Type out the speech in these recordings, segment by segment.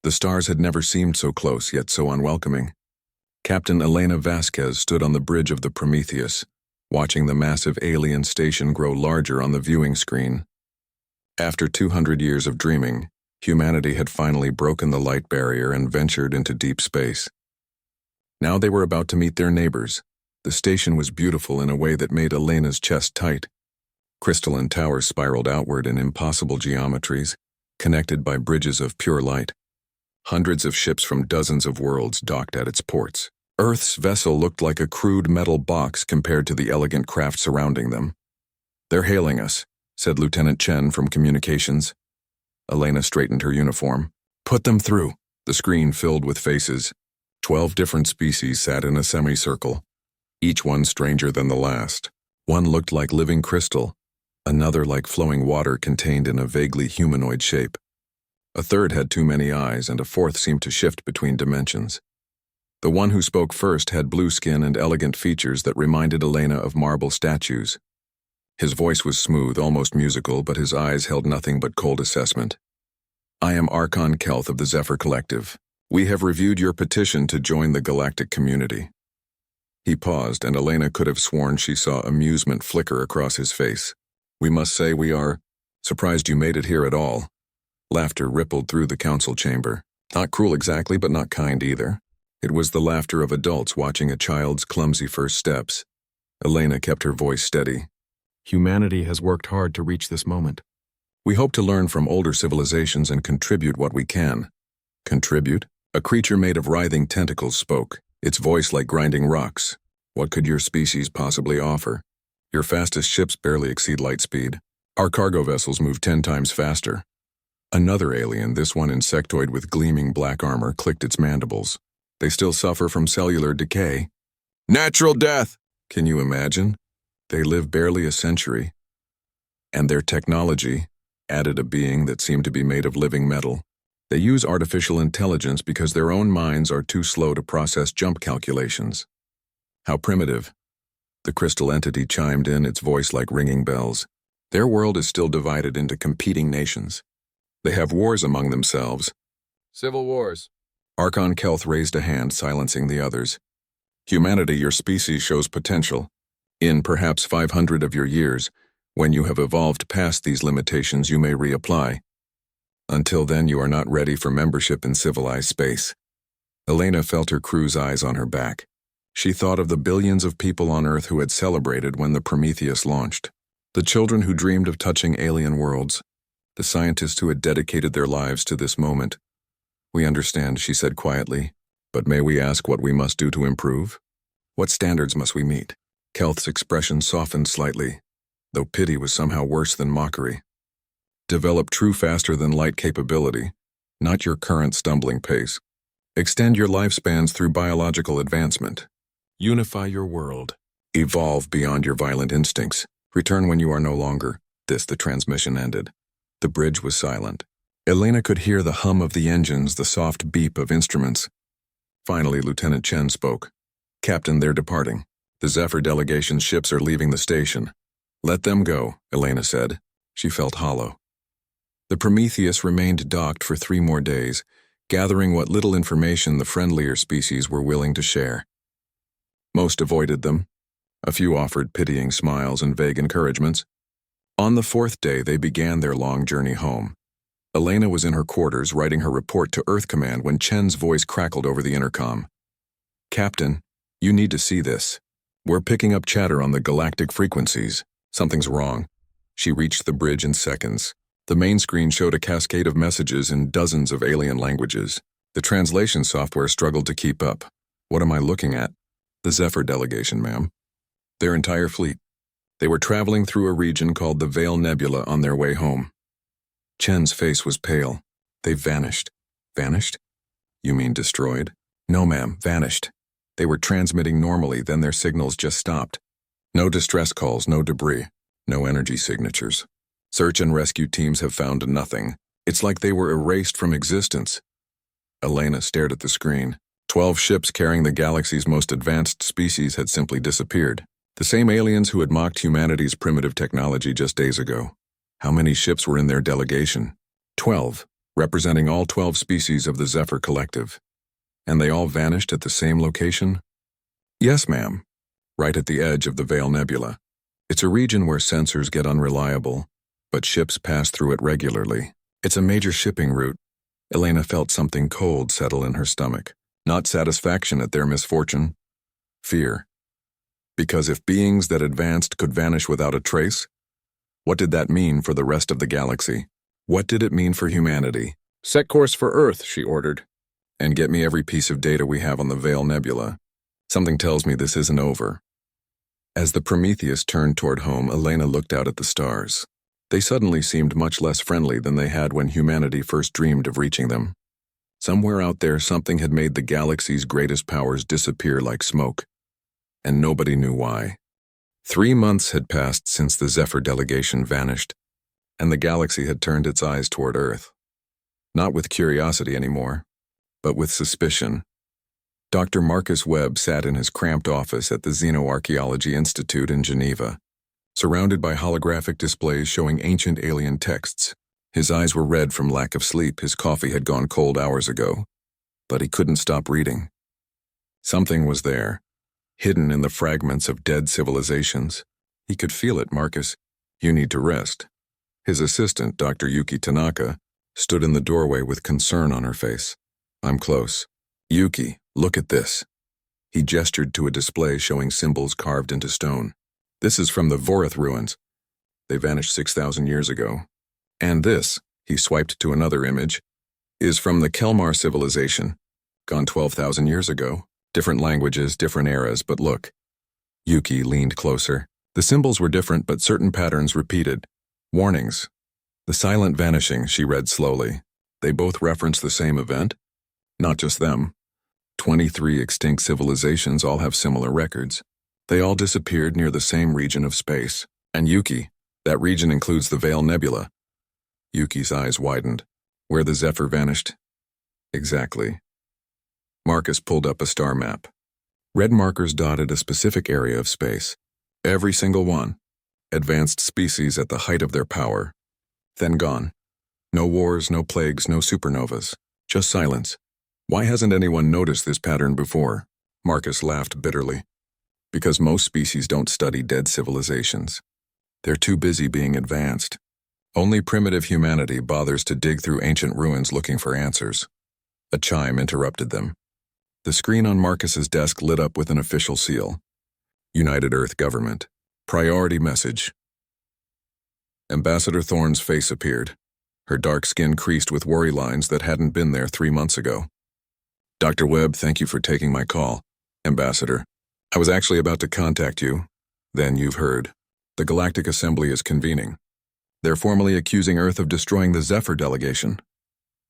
The stars had never seemed so close, yet so unwelcoming. Captain Elena Vasquez stood on the bridge of the Prometheus, watching the massive alien station grow larger on the viewing screen. After 200 years of dreaming, humanity had finally broken the light barrier and ventured into deep space. Now they were about to meet their neighbors. The station was beautiful in a way that made Elena's chest tight. Crystalline towers spiraled outward in impossible geometries, connected by bridges of pure light. Hundreds of ships from dozens of worlds docked at its ports. Earth's vessel looked like a crude metal box compared to the elegant craft surrounding them. "They're hailing us," said Lieutenant Chen from Communications. Elena straightened her uniform. "Put them through." The screen filled with faces. 12 different species sat in a semicircle, each one stranger than the last. One looked like living crystal, another like flowing water contained in a vaguely humanoid shape. A third had too many eyes, and a fourth seemed to shift between dimensions. The one who spoke first had blue skin and elegant features that reminded Elena of marble statues. His voice was smooth, almost musical, but his eyes held nothing but cold assessment. "I am Archon Kelth of the Zephyr Collective. We have reviewed your petition to join the galactic community." He paused, and Elena could have sworn she saw amusement flicker across his face. "We must say we are surprised you made it here at all." Laughter rippled through the council chamber. Not cruel exactly, but not kind either. It was the laughter of adults watching a child's clumsy first steps. Elena kept her voice steady. "Humanity has worked hard to reach this moment. We hope to learn from older civilizations and contribute what we can." "Contribute?" A creature made of writhing tentacles spoke, its voice like grinding rocks. "What could your species possibly offer? Your fastest ships barely exceed light speed. Our cargo vessels move 10 times faster." Another alien, this one insectoid with gleaming black armor, clicked its mandibles. "They still suffer from cellular decay." "Natural death!" "Can you imagine? They live barely a century. And their technology," added a being that seemed to be made of living metal. "They use artificial intelligence because their own minds are too slow to process jump calculations." "How primitive." The crystal entity chimed in, its voice like ringing bells. "Their world is still divided into competing nations. They have wars among themselves." "Civil wars." Archon Kelth raised a hand, silencing the others. "Humanity, your species shows potential. In perhaps 500 of your years, when you have evolved past these limitations, you may reapply. Until then, you are not ready for membership in civilized space." Elena felt her crew's eyes on her back. She thought of the billions of people on Earth who had celebrated when the Prometheus launched. The children who dreamed of touching alien worlds. The scientists who had dedicated their lives to this moment. "We understand," she said quietly, "but may we ask what we must do to improve? What standards must we meet?" Kelth's expression softened slightly, though pity was somehow worse than mockery. "Develop true faster-than-light capability, not your current stumbling pace. Extend your lifespans through biological advancement. Unify your world. Evolve beyond your violent instincts. Return when you are no longer." The transmission ended. The bridge was silent. Elena could hear the hum of the engines, the soft beep of instruments. Finally, Lieutenant Chen spoke. "Captain, they're departing. The Zephyr delegation's ships are leaving the station." "Let them go," Elena said. She felt hollow. The Prometheus remained docked for 3 more days, gathering what little information the friendlier species were willing to share. Most avoided them. A few offered pitying smiles and vague encouragements. On the 4th day, they began their long journey home. Elena was in her quarters writing her report to Earth Command when Chen's voice crackled over the intercom. "Captain, you need to see this. We're picking up chatter on the galactic frequencies. Something's wrong." She reached the bridge in seconds. The main screen showed a cascade of messages in dozens of alien languages. The translation software struggled to keep up. "What am I looking at?" "The Zephyr delegation, ma'am. Their entire fleet. They were traveling through a region called the Veil Nebula on their way home." Chen's face was pale. "They vanished." "Vanished? You mean destroyed?" "No, ma'am, vanished. They were transmitting normally, then their signals just stopped. No distress calls, no debris, no energy signatures. Search and rescue teams have found nothing. It's like they were erased from existence." Elena stared at the screen. 12 ships carrying the galaxy's most advanced species had simply disappeared. The same aliens who had mocked humanity's primitive technology just days ago. How many ships were in their delegation? 12. representing all 12 species of the Zephyr Collective. And they all vanished at the same location? Yes, ma'am. Right at the edge of the Veil Nebula. It's a region where sensors get unreliable, but ships pass through it regularly. It's a major shipping route. Elena felt something cold settle in her stomach. Not satisfaction at their misfortune. Fear. Because if beings that advanced could vanish without a trace, what did that mean for the rest of the galaxy? What did it mean for humanity? Set course for Earth, she ordered. And get me every piece of data we have on the Veil Nebula. Something tells me this isn't over. As the Prometheus turned toward home, Elena looked out at the stars. They suddenly seemed much less friendly than they had when humanity first dreamed of reaching them. Somewhere out there, something had made the galaxy's greatest powers disappear like smoke. And nobody knew why. 3 months had passed since the Zephyr delegation vanished, and the galaxy had turned its eyes toward Earth. Not with curiosity anymore, but with suspicion. Dr. Marcus Webb sat in his cramped office at the Xenoarchaeology Institute in Geneva, surrounded by holographic displays showing ancient alien texts. His eyes were red from lack of sleep. His coffee had gone cold hours ago, but he couldn't stop reading. Something was there, hidden in the fragments of dead civilizations. He could feel it. Marcus, you need to rest. His assistant, Dr. Yuki Tanaka, stood in the doorway with concern on her face. I'm close. Yuki, look at this. He gestured to a display showing symbols carved into stone. This is from the Vorith ruins. They vanished 6,000 years ago. And this, he swiped to another image, is from the Kelmar civilization, gone 12,000 years ago. Different languages, different eras, but look. Yuki leaned closer. The symbols were different, but certain patterns repeated. Warnings. The silent vanishing, she read slowly. They both reference the same event? Not just them. 23 extinct civilizations all have similar records. They all disappeared near the same region of space. And Yuki, that region includes the Veil Nebula. Yuki's eyes widened. Where the Zephyr vanished? Exactly. Marcus pulled up a star map. Red markers dotted a specific area of space. Every single one. Advanced species at the height of their power. Then gone. No wars, no plagues, no supernovas. Just silence. Why hasn't anyone noticed this pattern before? Marcus laughed bitterly. Because most species don't study dead civilizations. They're too busy being advanced. Only primitive humanity bothers to dig through ancient ruins looking for answers. A chime interrupted them. The screen on Marcus's desk lit up with an official seal. United Earth Government. Priority message. Ambassador Thorne's face appeared. Her dark skin creased with worry lines that hadn't been there 3 months ago. Dr. Webb, thank you for taking my call. Ambassador, I was actually about to contact you. Then you've heard. The Galactic Assembly is convening. They're formally accusing Earth of destroying the Zephyr delegation.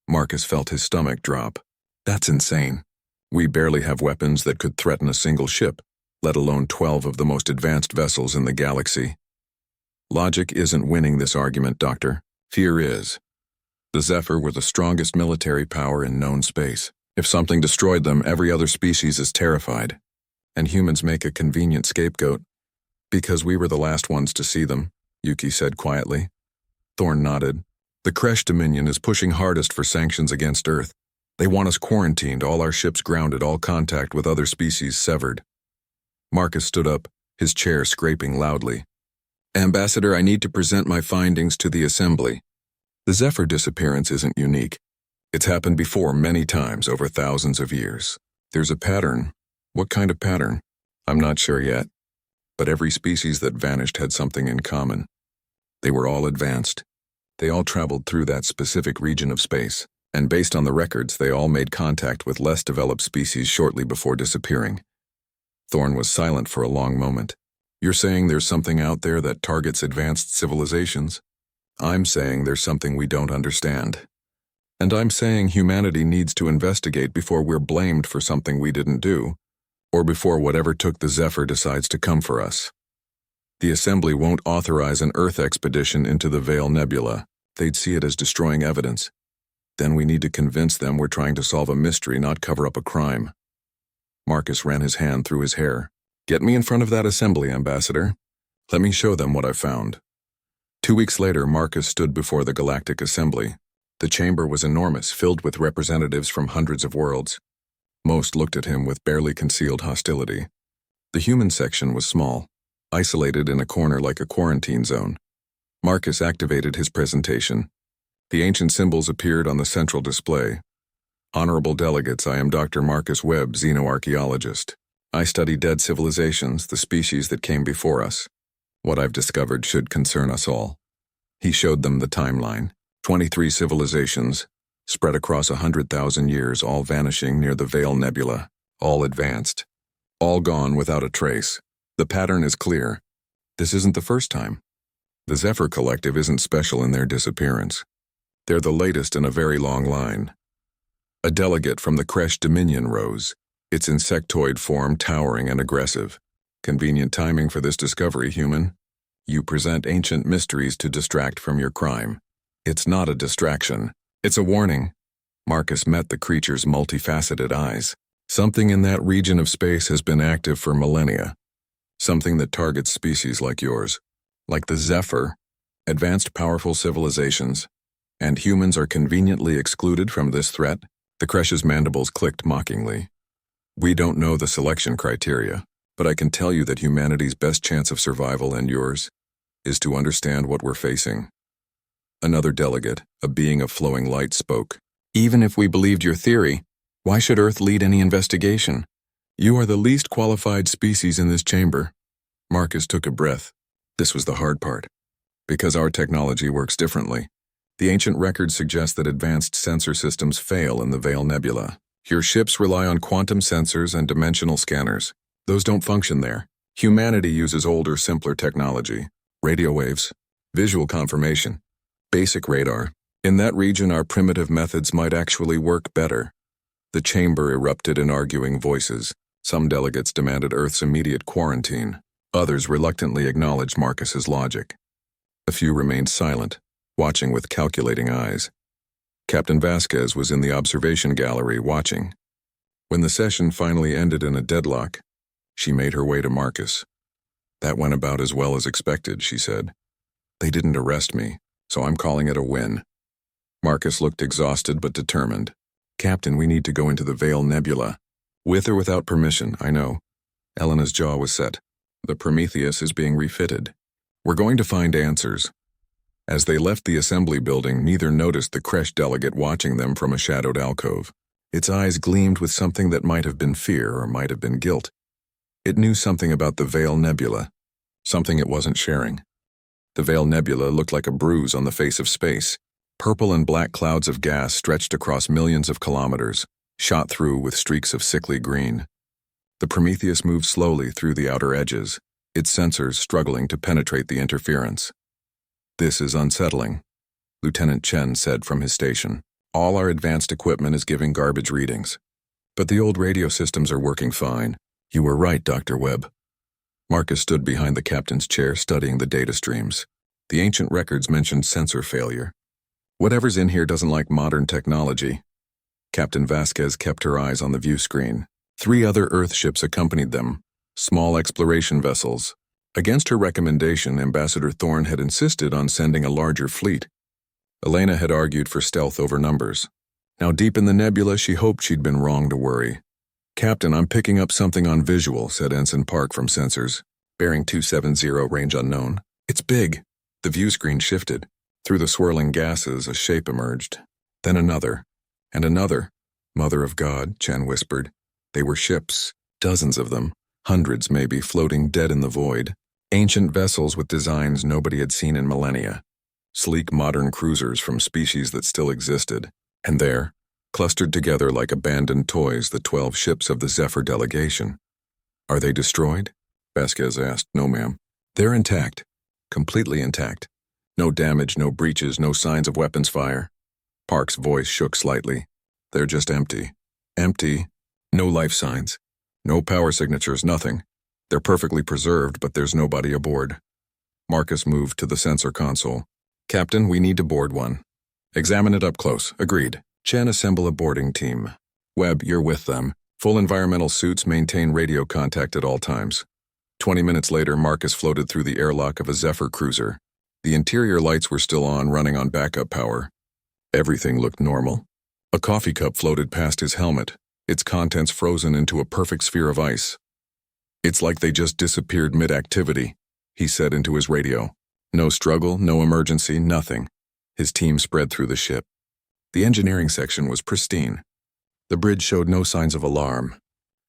Marcus felt his stomach drop. That's insane. We barely have weapons that could threaten a single ship, let alone 12 of the most advanced vessels in the galaxy. Logic isn't winning this argument, Doctor. Fear is. The Zephyr were the strongest military power in known space. If something destroyed them, every other species is terrified. And humans make a convenient scapegoat. Because we were the last ones to see them, Yuki said quietly. Thorne nodded. The Kresh Dominion is pushing hardest for sanctions against Earth. They want us quarantined, all our ships grounded, all contact with other species severed. Marcus stood up, his chair scraping loudly. Ambassador, I need to present my findings to the Assembly. The Zephyr disappearance isn't unique. It's happened before many times over thousands of years. There's a pattern. What kind of pattern? I'm not sure yet. But every species that vanished had something in common. They were all advanced. They all traveled through that specific region of space, and based on the records, they all made contact with less developed species shortly before disappearing. Thorne was silent for a long moment. You're saying there's something out there that targets advanced civilizations? I'm saying there's something we don't understand. And I'm saying humanity needs to investigate before we're blamed for something we didn't do, or before whatever took the Zephyr decides to come for us. The Assembly won't authorize an Earth expedition into the Veil Nebula. They'd see it as destroying evidence. Then we need to convince them we're trying to solve a mystery, not cover up a crime. Marcus ran his hand through his hair. Get me in front of that Assembly, Ambassador. Let me show them what I found. 2 weeks later, Marcus stood before the Galactic Assembly. The chamber was enormous, filled with representatives from hundreds of worlds. Most looked at him with barely concealed hostility. The human section was small, isolated in a corner like a quarantine zone. Marcus activated his presentation. The ancient symbols appeared on the central display. Honorable delegates, I am Dr. Marcus Webb, xenoarchaeologist. I study dead civilizations, the species that came before us. What I've discovered should concern us all. He showed them the timeline. 23 civilizations, spread across 100,000 years, all vanishing near the Veil Nebula, all advanced, all gone without a trace. The pattern is clear. This isn't the first time. The Zephyr Collective isn't special in their disappearance. They're the latest in a very long line. A delegate from the Kresh Dominion rose, its insectoid form towering and aggressive. Convenient timing for this discovery, human. You present ancient mysteries to distract from your crime. It's not a distraction. It's a warning. Marcus met the creature's multifaceted eyes. Something in that region of space has been active for millennia. Something that targets species like yours. Like the Zephyr, advanced powerful civilizations. And humans are conveniently excluded from this threat? The Kresh's mandibles clicked mockingly. We don't know the selection criteria, but I can tell you that humanity's best chance of survival, and yours, is to understand what we're facing. Another delegate, a being of flowing light, spoke. Even if we believed your theory, why should Earth lead any investigation? You are the least qualified species in this chamber. Marcus took a breath. This was the hard part. Because our technology works differently. The ancient records suggest that advanced sensor systems fail in the Veil Nebula. Your ships rely on quantum sensors and dimensional scanners. Those don't function there. Humanity uses older, simpler technology. Radio waves, visual confirmation, basic radar. In that region, our primitive methods might actually work better. The chamber erupted in arguing voices. Some delegates demanded Earth's immediate quarantine. Others reluctantly acknowledged Marcus's logic. A few remained silent, watching with calculating eyes. Captain Vasquez was in the observation gallery watching. When the session finally ended in a deadlock, she made her way to Marcus. That went about as well as expected, she said. They didn't arrest me, so I'm calling it a win. Marcus looked exhausted but determined. Captain, we need to go into the Veil Nebula. With or without permission, I know. Elena's jaw was set. The Prometheus is being refitted. We're going to find answers. As they left the assembly building, neither noticed the Kresh delegate watching them from a shadowed alcove. Its eyes gleamed with something that might have been fear or might have been guilt. It knew something about the Veil Nebula, something it wasn't sharing. The Veil Nebula looked like a bruise on the face of space. Purple and black clouds of gas stretched across millions of kilometers, shot through with streaks of sickly green. The Prometheus moved slowly through the outer edges, its sensors struggling to penetrate the interference. This is unsettling, Lieutenant Chen said from his station. All our advanced equipment is giving garbage readings. But the old radio systems are working fine. You were right, Dr. Webb. Marcus stood behind the captain's chair studying the data streams. The ancient records mentioned sensor failure. Whatever's in here doesn't like modern technology. Captain Vasquez kept her eyes on the view screen. 3 other Earth ships accompanied them, small exploration vessels. Against her recommendation, Ambassador Thorne had insisted on sending a larger fleet. Elena had argued for stealth over numbers. Now deep in the nebula, she hoped she'd been wrong to worry. Captain, I'm picking up something on visual, said Ensign Park from sensors. Bearing 270, range unknown. It's big. The view screen shifted. Through the swirling gases, a shape emerged. Then another. And another. Mother of God, Chen whispered. They were ships, dozens of them, hundreds maybe, floating dead in the void. Ancient vessels with designs nobody had seen in millennia. Sleek modern cruisers from species that still existed. And there, clustered together like abandoned toys, the 12 ships of the Zephyr delegation. Are they destroyed? Vasquez asked. No, ma'am. They're intact. Completely intact. No damage, no breaches, no signs of weapons fire. Park's voice shook slightly. They're just empty. Empty. No life signs. No power signatures, nothing. They're perfectly preserved, but there's nobody aboard. Marcus moved to the sensor console. Captain, we need to board one. Examine it up close. Agreed. Chen, assemble a boarding team. Webb, you're with them. Full environmental suits, maintain radio contact at all times. 20 minutes later, Marcus floated through the airlock of a Zephyr cruiser. The interior lights were still on, running on backup power. Everything looked normal. A coffee cup floated past his helmet, its contents frozen into a perfect sphere of ice. "It's like they just disappeared mid-activity," he said into his radio. No struggle, no emergency, nothing. His team spread through the ship. The engineering section was pristine. The bridge showed no signs of alarm.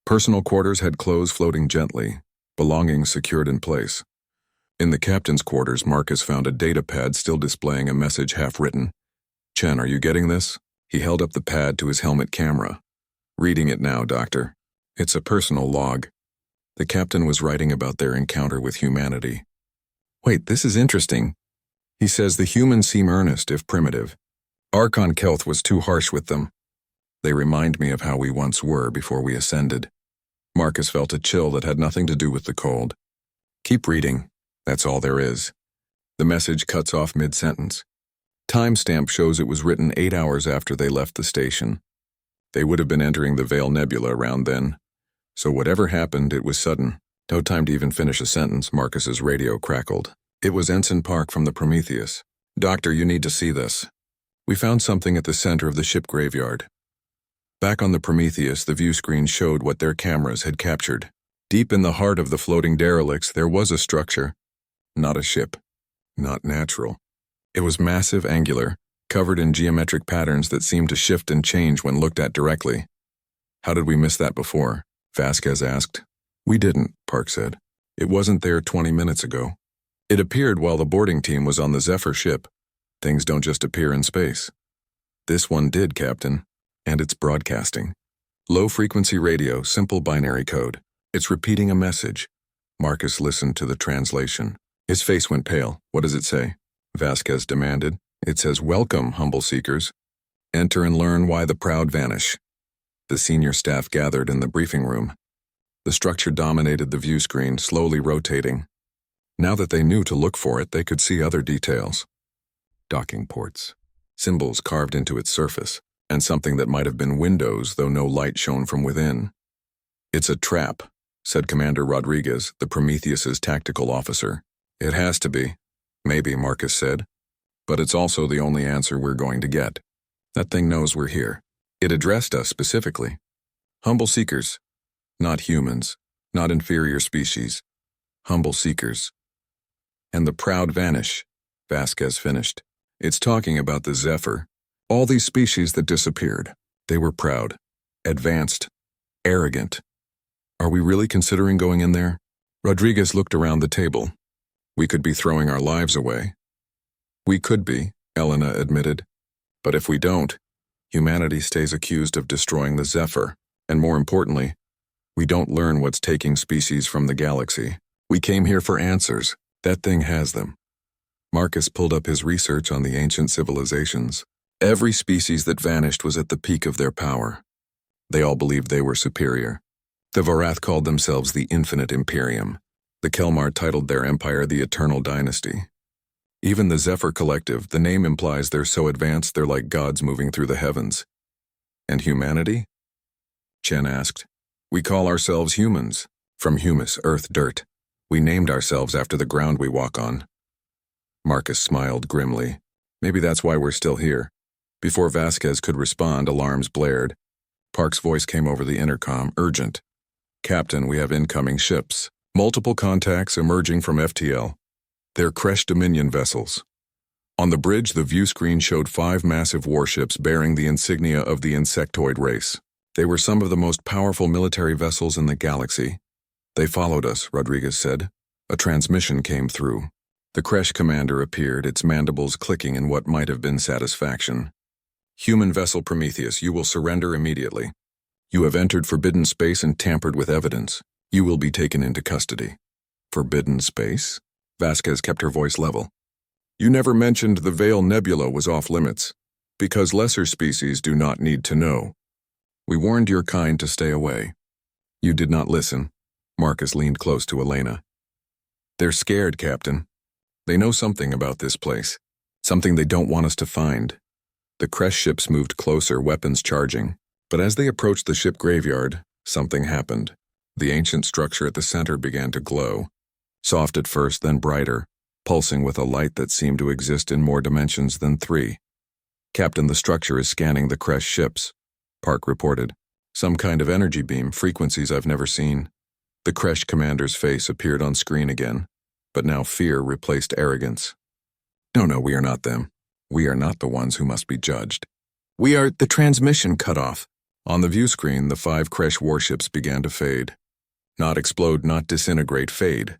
Personal quarters had clothes floating gently, belongings secured in place. In the captain's quarters, Marcus found a data pad still displaying a message half-written. "Chen, are you getting this?" He held up the pad to his helmet camera. "Reading it now, Doctor. It's a personal log." The captain was writing about their encounter with humanity. "Wait, this is interesting." He says the humans seem earnest, if primitive. Archon Kelth was too harsh with them. "They remind me of how we once were before we ascended." Marcus felt a chill that had nothing to do with the cold. "Keep reading. That's all there is." The message cuts off mid-sentence. Timestamp shows it was written 8 hours after they left the station. They would have been entering the Veil Nebula around then. So whatever happened, it was sudden. No time to even finish a sentence, Marcus's radio crackled. It was Ensign Park from the Prometheus. "Doctor, you need to see this. We found something at the center of the ship graveyard." Back on the Prometheus, the view screen showed what their cameras had captured. Deep in the heart of the floating derelicts, there was a structure. Not a ship. Not natural. It was massive, angular, covered in geometric patterns that seemed to shift and change when looked at directly. "How did we miss that before?" Vasquez asked. "We didn't," Park said. "It wasn't there 20 minutes ago. It appeared while the boarding team was on the Zephyr ship. Things don't just appear in space." "This one did, Captain. And it's broadcasting. Low-frequency radio, simple binary code. It's repeating a message." Marcus listened to the translation. His face went pale. "What does it say?" Vasquez demanded. "It says, 'Welcome, humble seekers. Enter and learn why the proud vanish.'" The senior staff gathered in the briefing room. The structure dominated the view screen, slowly rotating. Now that they knew to look for it, they could see other details. Docking ports. Symbols carved into its surface, and something that might have been windows, though no light shone from within. "It's a trap," said Commander Rodriguez, the Prometheus's tactical officer. "It has to be." "Maybe," Marcus said. "But it's also the only answer we're going to get. That thing knows we're here. It addressed us specifically. Humble seekers. Not humans. Not inferior species. Humble seekers. And the proud vanish," Vasquez finished. "It's talking about the Zephyr. All these species that disappeared. They were proud. Advanced. Arrogant. Are we really considering going in there?" Rodriguez looked around the table. "We could be throwing our lives away." "We could be," Elena admitted. "But if we don't, humanity stays accused of destroying the Zephyr, and more importantly, we don't learn what's taking species from the galaxy. We came here for answers. That thing has them." Marcus pulled up his research on the ancient civilizations. Every species that vanished was at the peak of their power. They all believed they were superior. The Varath called themselves the Infinite Imperium. The Kelmar titled their empire the Eternal Dynasty. Even the Zephyr Collective, the name implies they're so advanced they're like gods moving through the heavens. "And humanity?" Chen asked. "We call ourselves humans. From humus, earth, dirt. We named ourselves after the ground we walk on." Marcus smiled grimly. "Maybe that's why we're still here." Before Vasquez could respond, alarms blared. Park's voice came over the intercom, urgent. "Captain, we have incoming ships. Multiple contacts emerging from FTL. They're Kresh Dominion vessels." On the bridge, the view screen showed 5 massive warships bearing the insignia of the insectoid race. They were some of the most powerful military vessels in the galaxy. "They followed us," Rodriguez said. A transmission came through. The Kresh commander appeared, its mandibles clicking in what might have been satisfaction. "Human vessel Prometheus, you will surrender immediately. You have entered forbidden space and tampered with evidence. You will be taken into custody." "Forbidden space?" Vasquez kept her voice level. "You never mentioned the Veil Nebula was off limits, because lesser species do not need to know. We warned your kind to stay away. You did not listen." Marcus leaned close to Elena. "They're scared, Captain. They know something about this place, something they don't want us to find." The Kresh ships moved closer, weapons charging. But as they approached the ship graveyard, something happened. The ancient structure at the center began to glow. Soft at first, then brighter, pulsing with a light that seemed to exist in more dimensions than 3. Captain, the structure is scanning the crash ships, Park reported. Some kind of energy beam, frequencies I've never seen. The crash commander's face appeared on screen again, but now fear replaced arrogance. No, we are not them. We are not the ones who must be judged. We are the transmission cut off. On the view screen, the 5 crash warships began to fade. Not explode, not disintegrate, fade.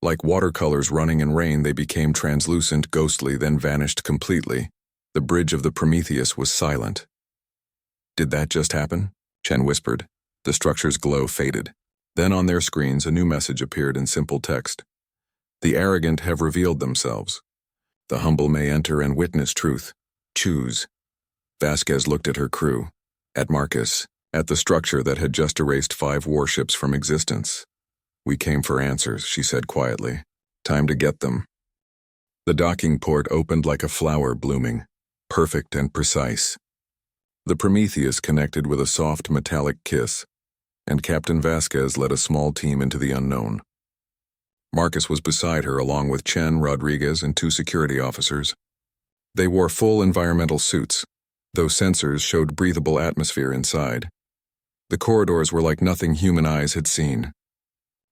Like watercolors running in rain, they became translucent, ghostly, then vanished completely. The bridge of the Prometheus was silent. Did that just happen? Chen whispered. The structure's glow faded. Then on their screens, a new message appeared in simple text. The arrogant have revealed themselves. The humble may enter and witness truth. Choose. Vasquez looked at her crew, at Marcus, at the structure that had just erased 5 warships from existence. We came for answers, she said quietly. Time to get them. The docking port opened like a flower blooming, perfect and precise. The Prometheus connected with a soft metallic kiss, and Captain Vasquez led a small team into the unknown. Marcus was beside her along with Chen, Rodriguez, and 2 security officers. They wore full environmental suits, though sensors showed breathable atmosphere inside. The corridors were like nothing human eyes had seen.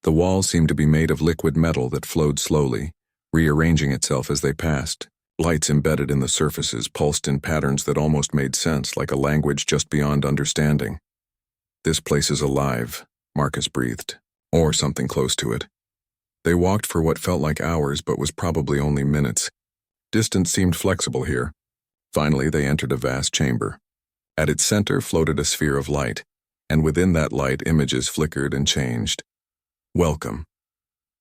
The walls seemed to be made of liquid metal that flowed slowly, rearranging itself as they passed. Lights embedded in the surfaces pulsed in patterns that almost made sense, like a language just beyond understanding. This place is alive, Marcus breathed, or something close to it. They walked for what felt like hours but was probably only minutes. Distance seemed flexible here. Finally, they entered a vast chamber. At its center floated a sphere of light, and within that light images flickered and changed. Welcome.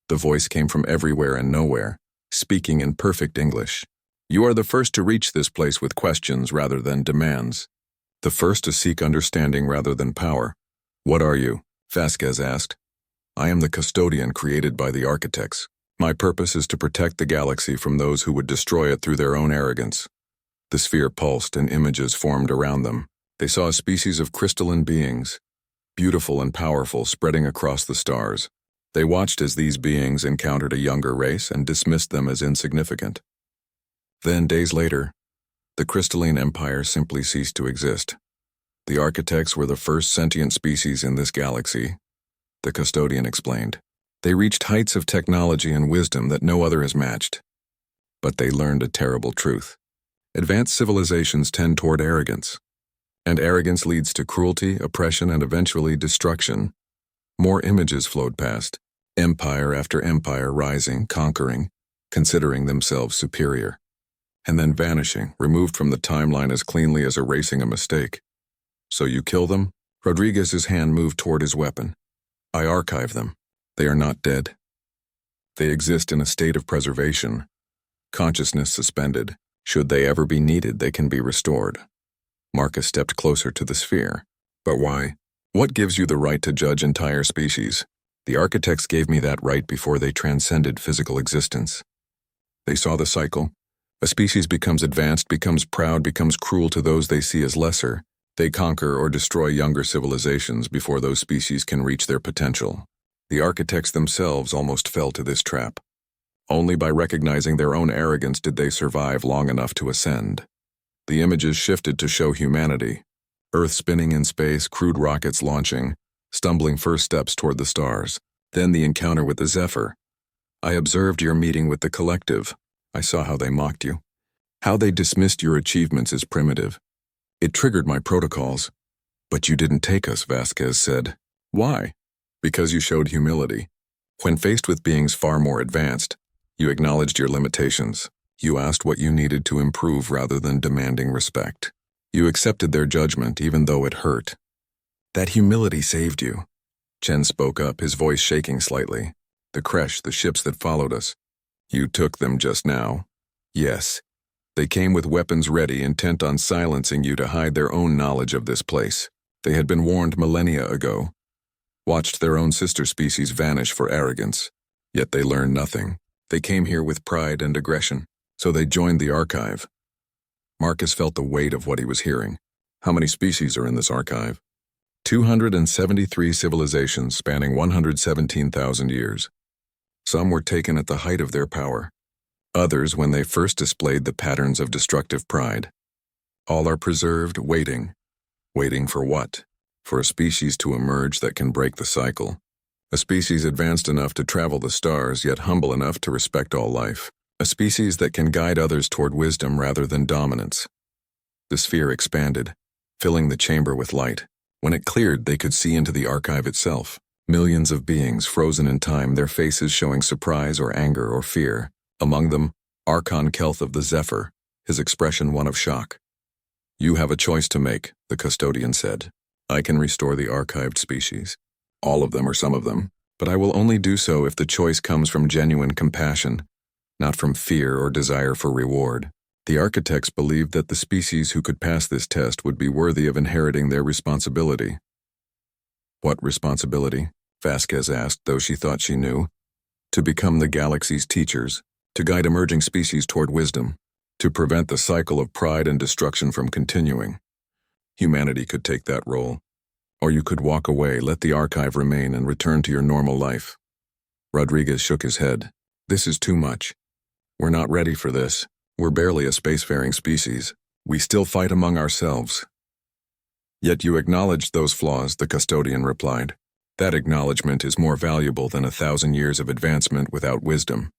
The voice came from everywhere and nowhere, speaking in perfect English. You are the first to reach this place with questions rather than demands. The first to seek understanding rather than power. What are you? Vasquez asked. I am the custodian created by the architects. My purpose is to protect the galaxy from those who would destroy it through their own arrogance. The sphere pulsed and images formed around them. They saw a species of crystalline beings, beautiful and powerful, spreading across the stars. They watched as these beings encountered a younger race and dismissed them as insignificant. Then, days later, the crystalline empire simply ceased to exist. The architects were the first sentient species in this galaxy, the custodian explained. They reached heights of technology and wisdom that no other has matched. But they learned a terrible truth. Advanced civilizations tend toward arrogance, and arrogance leads to cruelty, oppression, and eventually destruction. More images flowed past, empire after empire rising, conquering, considering themselves superior, and then vanishing, removed from the timeline as cleanly as erasing a mistake. So you kill them? Rodriguez's hand moved toward his weapon. I archive them. They are not dead. They exist in a state of preservation, consciousness suspended. Should they ever be needed, they can be restored. Marcus stepped closer to the sphere. But why? What gives you the right to judge entire species? The architects gave me that right before they transcended physical existence. They saw the cycle. A species becomes advanced, becomes proud, becomes cruel to those they see as lesser. They conquer or destroy younger civilizations before those species can reach their potential. The architects themselves almost fell to this trap. Only by recognizing their own arrogance did they survive long enough to ascend. The images shifted to show humanity. Earth spinning in space, crude rockets launching, stumbling first steps toward the stars. Then the encounter with the Zephyr. I observed your meeting with the collective. I saw how they mocked you. How they dismissed your achievements as primitive. It triggered my protocols. But you didn't take us, Vasquez said. Why? Because you showed humility. When faced with beings far more advanced, you acknowledged your limitations. You asked what you needed to improve rather than demanding respect. You accepted their judgment even though it hurt. That humility saved you. Chen spoke up, his voice shaking slightly. The creche, the ships that followed us. You took them just now. Yes. They came with weapons ready, intent on silencing you to hide their own knowledge of this place. They had been warned millennia ago. Watched their own sister species vanish for arrogance. Yet they learned nothing. They came here with pride and aggression, so they joined the archive. Marcus felt the weight of what he was hearing. How many species are in this archive? 273 civilizations spanning 117,000 years. Some were taken at the height of their power. Others when they first displayed the patterns of destructive pride. All are preserved, waiting. Waiting for what? For a species to emerge that can break the cycle. A species advanced enough to travel the stars, yet humble enough to respect all life. A species that can guide others toward wisdom rather than dominance. The sphere expanded, filling the chamber with light. When it cleared, they could see into the archive itself. Millions of beings frozen in time, their faces showing surprise or anger or fear. Among them, Archon Kelth of the Zephyr, his expression one of shock. "You have a choice to make," the custodian said. "I can restore the archived species. All of them or some of them, but I will only do so if the choice comes from genuine compassion, not from fear or desire for reward." The architects believed that the species who could pass this test would be worthy of inheriting their responsibility. What responsibility? Vasquez asked, though she thought she knew. To become the galaxy's teachers, to guide emerging species toward wisdom, to prevent the cycle of pride and destruction from continuing. Humanity could take that role. Or you could walk away, let the archive remain, and return to your normal life. Rodriguez shook his head. "This is too much. We're not ready for this. We're barely a spacefaring species. We still fight among ourselves." "Yet you acknowledged those flaws," the custodian replied. "That acknowledgement is more valuable than 1,000 years of advancement without wisdom."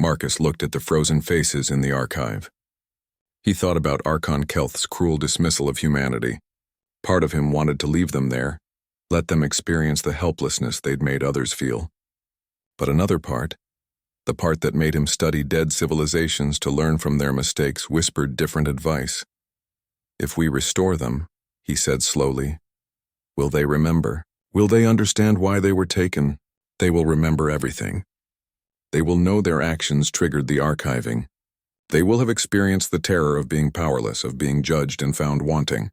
Marcus looked at the frozen faces in the archive. He thought about Archon Kelth's cruel dismissal of humanity. Part of him wanted to leave them there, let them experience the helplessness they'd made others feel. But another part, the part that made him study dead civilizations to learn from their mistakes, whispered different advice. "If we restore them," he said slowly, "will they remember? Will they understand why they were taken? They will remember everything. They will know their actions triggered the archiving. They will have experienced the terror of being powerless, of being judged and found wanting."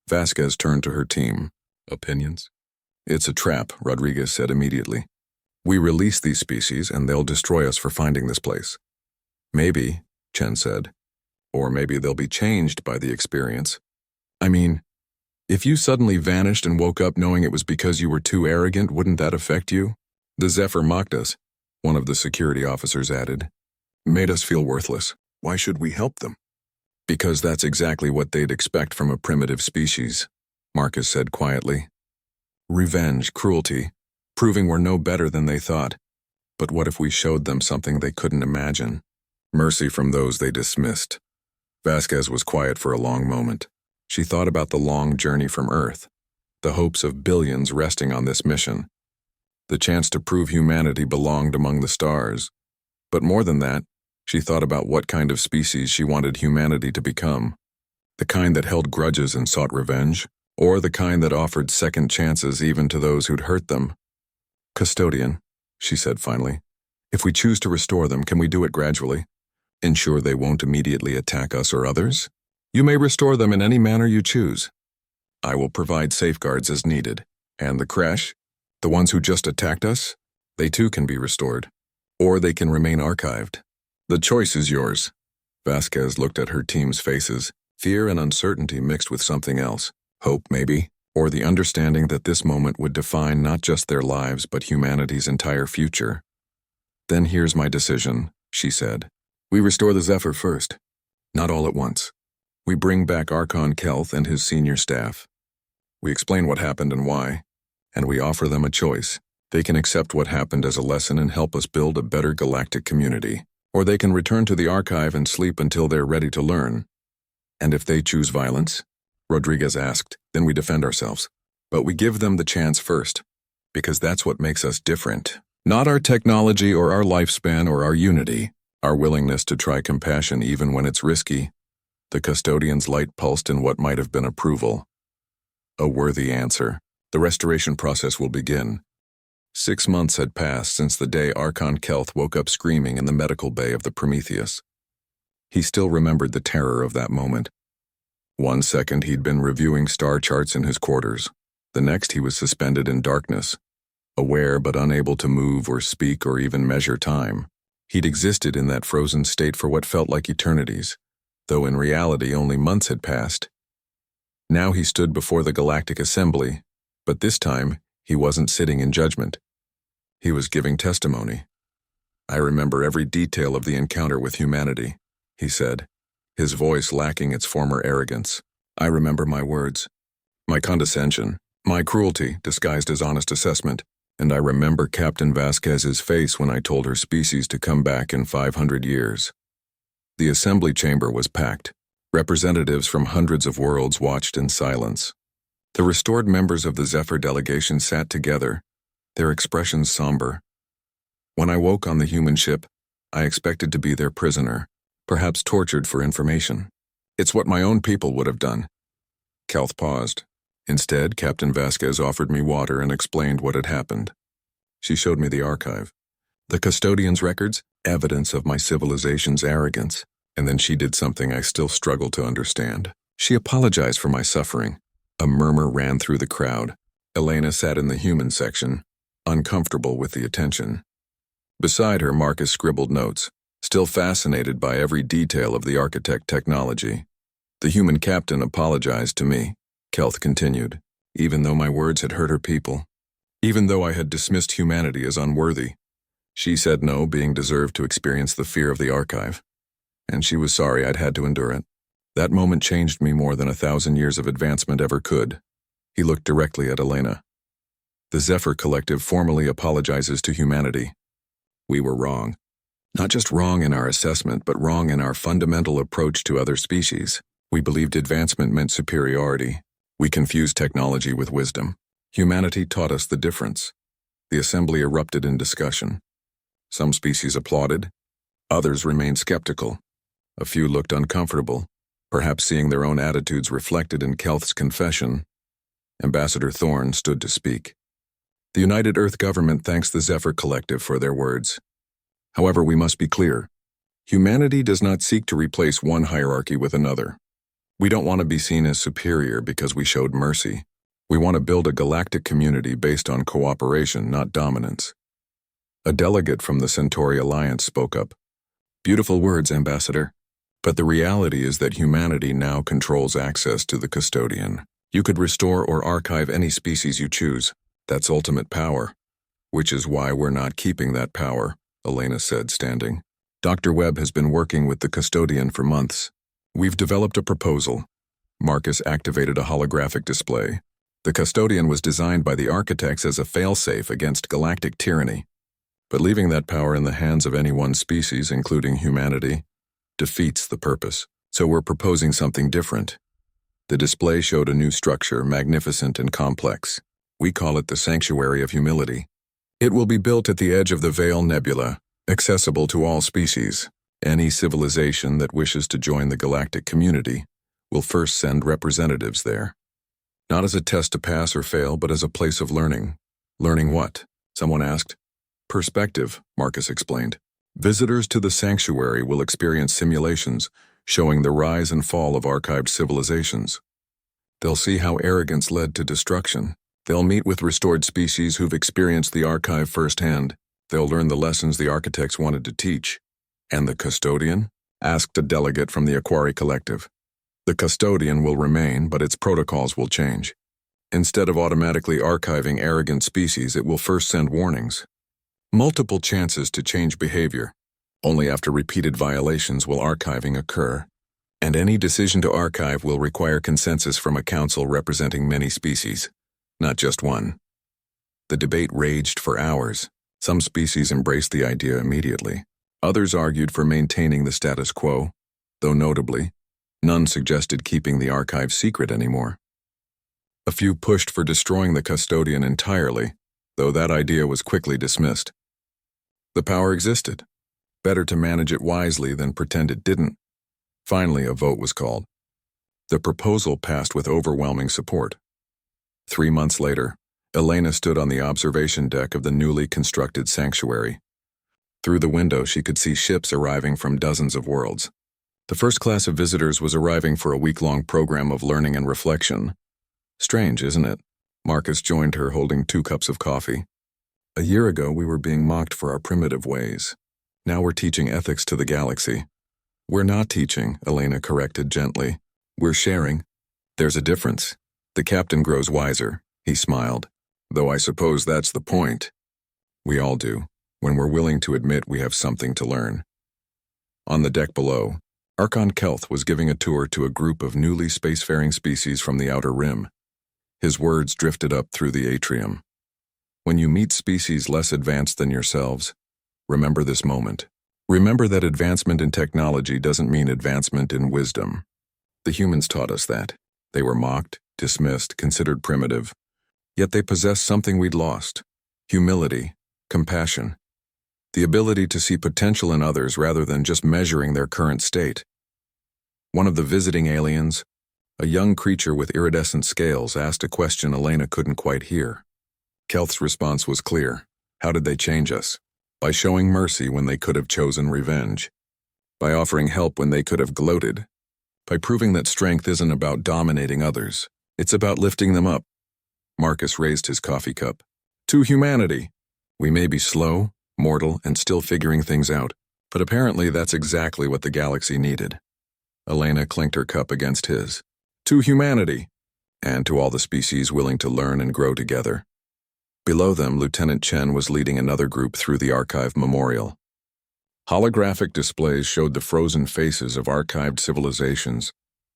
Vasquez turned to her team. "Opinions?" "It's a trap," Rodriguez said immediately. "We release these species and they'll destroy us for finding this place." "Maybe," Chen said. "Or maybe they'll be changed by the experience. I mean, if you suddenly vanished and woke up knowing it was because you were too arrogant, wouldn't that affect you?" "The Zephyr mocked us," one of the security officers added. "Made us feel worthless. Why should we help them?" "Because that's exactly what they'd expect from a primitive species," Marcus said quietly. "Revenge, cruelty, proving we're no better than they thought. But what if we showed them something they couldn't imagine? Mercy from those they dismissed." Vasquez was quiet for a long moment. She thought about the long journey from Earth, the hopes of billions resting on this mission, the chance to prove humanity belonged among the stars. But more than that, she thought about what kind of species she wanted humanity to become. The kind that held grudges and sought revenge, or the kind that offered second chances even to those who'd hurt them. "Custodian," she said finally, "if we choose to restore them, can we do it gradually? Ensure they won't immediately attack us or others? You may restore them in any manner you choose. I will provide safeguards as needed. And the creche, the ones who just attacked us, they too can be restored. Or they can remain archived. The choice is yours." Vasquez looked at her team's faces, fear and uncertainty mixed with something else. Hope, maybe, or the understanding that this moment would define not just their lives but humanity's entire future. "Then here's my decision," she said. "We restore the Zephyr first. Not all at once. We bring back Archon Kelth and his senior staff. We explain what happened and why, and we offer them a choice. They can accept what happened as a lesson and help us build a better galactic community, or they can return to the archive and sleep until they're ready to learn." "And if they choose violence?" Rodriguez asked. "Then we defend ourselves. But we give them the chance first, because that's what makes us different. Not our technology or our lifespan or our unity, our willingness to try compassion even when it's risky." The custodian's light pulsed in what might have been approval. "A worthy answer. The restoration process will begin." 6 months had passed since the day Archon Kelth woke up screaming in the medical bay of the Prometheus. He still remembered the terror of that moment. One second he'd been reviewing star charts in his quarters. The next he was suspended in darkness, aware but unable to move or speak or even measure time. He'd existed in that frozen state for what felt like eternities, though in reality only months had passed. Now he stood before the Galactic Assembly, but this time he wasn't sitting in judgment. He was giving testimony. "I remember every detail of the encounter with humanity," he said. his voice lacking its former arrogance. I remember my words, my condescension, my cruelty disguised as honest assessment, and I remember Captain Vasquez's face when I told her species to come back in 500 years. The assembly chamber was packed. Representatives from hundreds of worlds watched in silence. The restored members of the Zephyr delegation sat together, their expressions somber. When I woke on the human ship, I expected to be their prisoner, perhaps tortured for information. It's what my own people would have done. Kelth paused. Instead, Captain Vasquez offered me water and explained what had happened. She showed me the archive. The custodian's records, evidence of my civilization's arrogance. And then she did something I still struggle to understand. She apologized for my suffering. A murmur ran through the crowd. Elena sat in the human section, uncomfortable with the attention. Beside her, Marcus scribbled notes, still fascinated by every detail of the architect technology. The human captain apologized to me, Kelth continued, even though my words had hurt her people. Even though I had dismissed humanity as unworthy. She said no being deserved to experience the fear of the archive. And she was sorry I'd had to endure it. That moment changed me more than 1,000 years of advancement ever could. He looked directly at Elena. The Zephyr Collective formally apologizes to humanity. We were wrong. Not just wrong in our assessment, but wrong in our fundamental approach to other species. We believed advancement meant superiority. We confused technology with wisdom. Humanity taught us the difference. The assembly erupted in discussion. Some species applauded. Others remained skeptical. A few looked uncomfortable, perhaps seeing their own attitudes reflected in Kelth's confession. Ambassador Thorne stood to speak. The United Earth government thanks the Zephyr Collective for their words. However, we must be clear. Humanity does not seek to replace one hierarchy with another. We don't want to be seen as superior because we showed mercy. We want to build a galactic community based on cooperation, not dominance. A delegate from the Centauri Alliance spoke up. Beautiful words, Ambassador. But the reality is that humanity now controls access to the custodian. You could restore or archive any species you choose. That's ultimate power. Which is why we're not keeping that power, Elena said, standing. Dr. Webb has been working with the custodian for months. We've developed a proposal. Marcus activated a holographic display. The custodian was designed by the architects as a failsafe against galactic tyranny. But leaving that power in the hands of any one species, including humanity, defeats the purpose. So we're proposing something different. The display showed a new structure, magnificent and complex. We call it the Sanctuary of Humility. It will be built at the edge of the Veil Nebula, accessible to all species. Any civilization that wishes to join the galactic community will first send representatives there. Not as a test to pass or fail, but as a place of learning. Learning what? Someone asked. Perspective, Marcus explained. Visitors to the sanctuary will experience simulations showing the rise and fall of archived civilizations. They'll see how arrogance led to destruction. They'll meet with restored species who've experienced the archive firsthand. They'll learn the lessons the architects wanted to teach. And the custodian? Asked a delegate from the Aquari Collective. The custodian will remain, but its protocols will change. Instead of automatically archiving arrogant species, it will first send warnings. Multiple chances to change behavior. Only after repeated violations will archiving occur. And any decision to archive will require consensus from a council representing many species, not just one. The debate raged for hours. Some species embraced the idea immediately. Others argued for maintaining the status quo, though notably, none suggested keeping the archive secret anymore. A few pushed for destroying the custodian entirely, though that idea was quickly dismissed. The power existed. Better to manage it wisely than pretend it didn't. Finally, a vote was called. The proposal passed with overwhelming support. 3 months later, Elena stood on the observation deck of the newly constructed sanctuary. Through the window, she could see ships arriving from dozens of worlds. The first class of visitors was arriving for a week-long program of learning and reflection. Strange, isn't it? Marcus joined her, holding 2 cups of coffee. A year ago, we were being mocked for our primitive ways. Now we're teaching ethics to the galaxy. We're not teaching, Elena corrected gently. We're sharing. There's a difference. The captain grows wiser, he smiled. Though I suppose that's the point. We all do, when we're willing to admit we have something to learn. On the deck below, Archon Kelth was giving a tour to a group of newly spacefaring species from the Outer Rim. His words drifted up through the atrium. When you meet species less advanced than yourselves, remember this moment. Remember that advancement in technology doesn't mean advancement in wisdom. The humans taught us that. They were mocked, dismissed, considered primitive. Yet they possessed something we'd lost: humility, compassion, the ability to see potential in others rather than just measuring their current state. One of the visiting aliens, a young creature with iridescent scales, asked a question Elena couldn't quite hear. Kelth's response was clear. How did they change us? By showing mercy when they could have chosen revenge. By offering help when they could have gloated. By proving that strength isn't about dominating others. It's about lifting them up. Marcus raised his coffee cup. To humanity. We may be slow, mortal, and still figuring things out, but apparently that's exactly what the galaxy needed. Elena clinked her cup against his. To humanity. And to all the species willing to learn and grow together. Below them, Lieutenant Chen was leading another group through the archive memorial. Holographic displays showed the frozen faces of archived civilizations,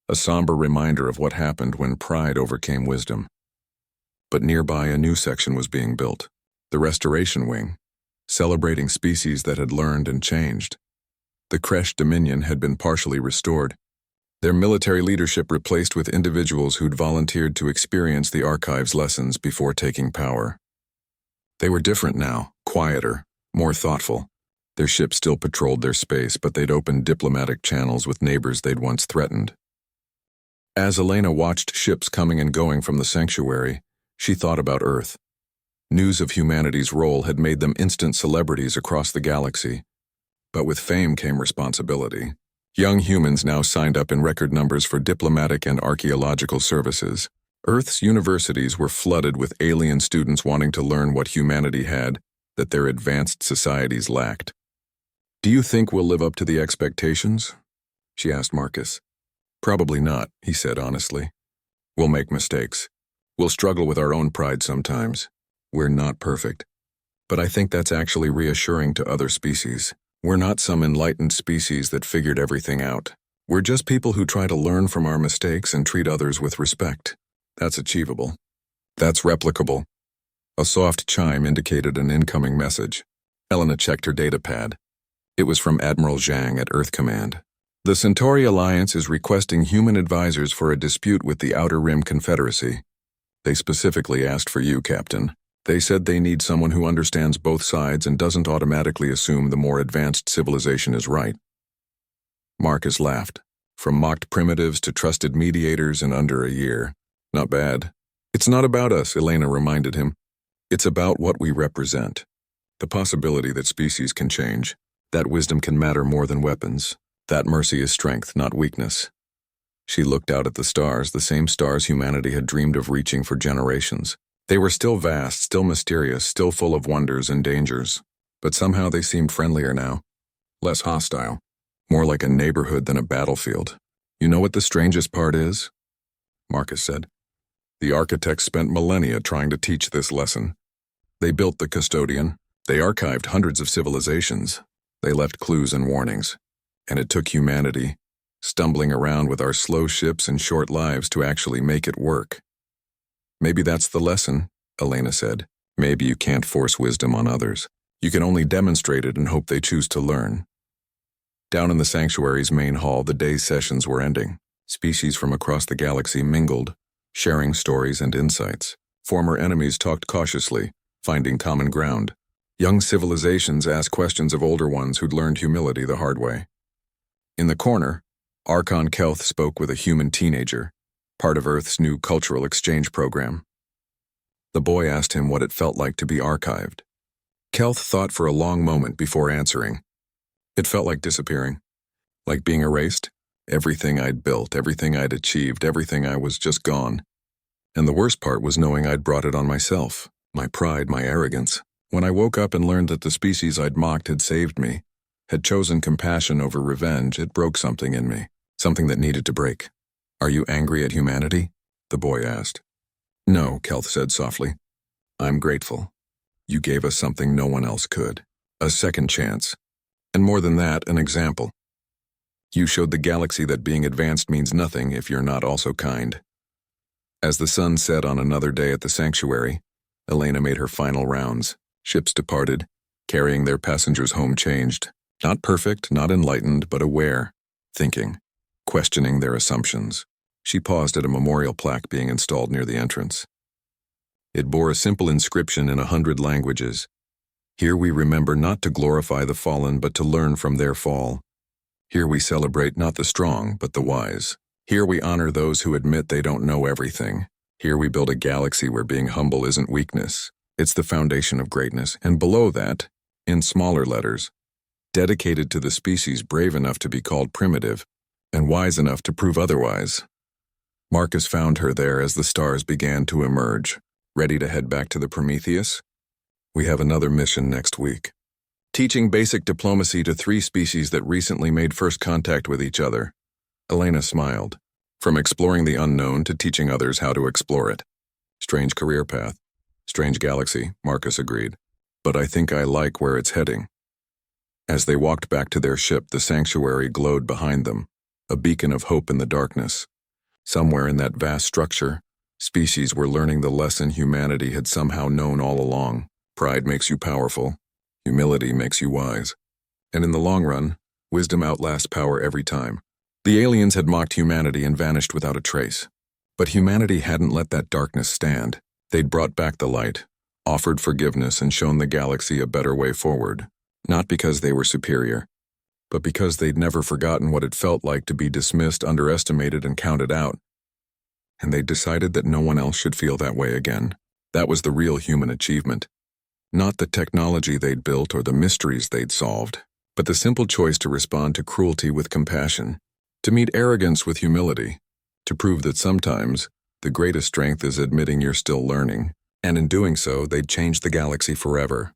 a somber reminder of what happened when pride overcame wisdom. But nearby, a new section was being built, the Restoration Wing, celebrating species that had learned and changed. The Kresh Dominion had been partially restored, their military leadership replaced with individuals who'd volunteered to experience the archive's lessons before taking power. They were different now, quieter, more thoughtful. Their ships still patrolled their space, but they'd opened diplomatic channels with neighbors they'd once threatened. As Elena watched ships coming and going from the sanctuary, she thought about Earth. News of humanity's role had made them instant celebrities across the galaxy. But with fame came responsibility. Young humans now signed up in record numbers for diplomatic and archaeological services. Earth's universities were flooded with alien students wanting to learn what humanity had that their advanced societies lacked. Do you think we'll live up to the expectations? She asked Marcus. Probably not, he said honestly. We'll make mistakes. We'll struggle with our own pride sometimes. We're not perfect. But I think that's actually reassuring to other species. We're not some enlightened species that figured everything out. We're just people who try to learn from our mistakes and treat others with respect. That's achievable. That's replicable. A soft chime indicated an incoming message. Elena checked her datapad. It was from Admiral Zhang at Earth Command. The Centauri Alliance is requesting human advisors for a dispute with the Outer Rim Confederacy. They specifically asked for you, Captain. They said they need someone who understands both sides and doesn't automatically assume the more advanced civilization is right. Marcus laughed. From mocked primitives to trusted mediators in under a year. Not bad. It's not about us, Elena reminded him. It's about what we represent. The possibility that species can change. That wisdom can matter more than weapons. That mercy is strength, not weakness. She looked out at the stars, the same stars humanity had dreamed of reaching for generations. They were still vast, still mysterious, still full of wonders and dangers. But somehow they seemed friendlier now. Less hostile. More like a neighborhood than a battlefield. You know what the strangest part is? Marcus said. The architects spent millennia trying to teach this lesson. They built the custodian. They archived hundreds of civilizations. They left clues and warnings. And it took humanity, stumbling around with our slow ships and short lives, to actually make it work. Maybe that's the lesson, Elena said. Maybe you can't force wisdom on others. You can only demonstrate it and hope they choose to learn. Down in the sanctuary's main hall, the day's sessions were ending. Species from across the galaxy mingled, sharing stories and insights. Former enemies talked cautiously, finding common ground. Young civilizations asked questions of older ones who'd learned humility the hard way. In the corner, Archon Kelth spoke with a human teenager, part of Earth's new cultural exchange program. The boy asked him what it felt like to be archived. Kelth thought for a long moment before answering. It felt like disappearing, like being erased. Everything I'd built, everything I'd achieved, everything I was just gone. And the worst part was knowing I'd brought it on myself, my pride, my arrogance. When I woke up and learned that the species I'd mocked had saved me, had chosen compassion over revenge, it broke something in me, something that needed to break. Are you angry at humanity? The boy asked. No, Kelth said softly. I'm grateful. You gave us something no one else could. A second chance. And more than that, an example. You showed the galaxy that being advanced means nothing if you're not also kind. As the sun set on another day at the sanctuary, Elena made her final rounds. Ships departed, carrying their passengers home changed. Not perfect, not enlightened, but aware, thinking, questioning their assumptions. She paused at a memorial plaque being installed near the entrance. It bore a simple inscription in 100 languages. Here we remember not to glorify the fallen, but to learn from their fall. Here we celebrate not the strong, but the wise. Here we honor those who admit they don't know everything. Here we build a galaxy where being humble isn't weakness. It's the foundation of greatness. And below that, in smaller letters, dedicated to the species brave enough to be called primitive and wise enough to prove otherwise. Marcus found her there as the stars began to emerge, ready to head back to the Prometheus. We have another mission next week. Teaching basic diplomacy to 3 species that recently made first contact with each other. Elena smiled. From exploring the unknown to teaching others how to explore it. Strange career path. Strange galaxy, Marcus agreed. But I think I like where it's heading. As they walked back to their ship, the sanctuary glowed behind them, a beacon of hope in the darkness. Somewhere in that vast structure, species were learning the lesson humanity had somehow known all along. Pride makes you powerful. Humility makes you wise. And in the long run, wisdom outlasts power every time. The aliens had mocked humanity and vanished without a trace. But humanity hadn't let that darkness stand. They'd brought back the light, offered forgiveness, and shown the galaxy a better way forward. Not because they were superior, but because they'd never forgotten what it felt like to be dismissed, underestimated, and counted out. And they decided that no one else should feel that way again. That was the real human achievement. Not the technology they'd built or the mysteries they'd solved, but the simple choice to respond to cruelty with compassion, to meet arrogance with humility, to prove that sometimes the greatest strength is admitting you're still learning. And in doing so, they'd changed the galaxy forever.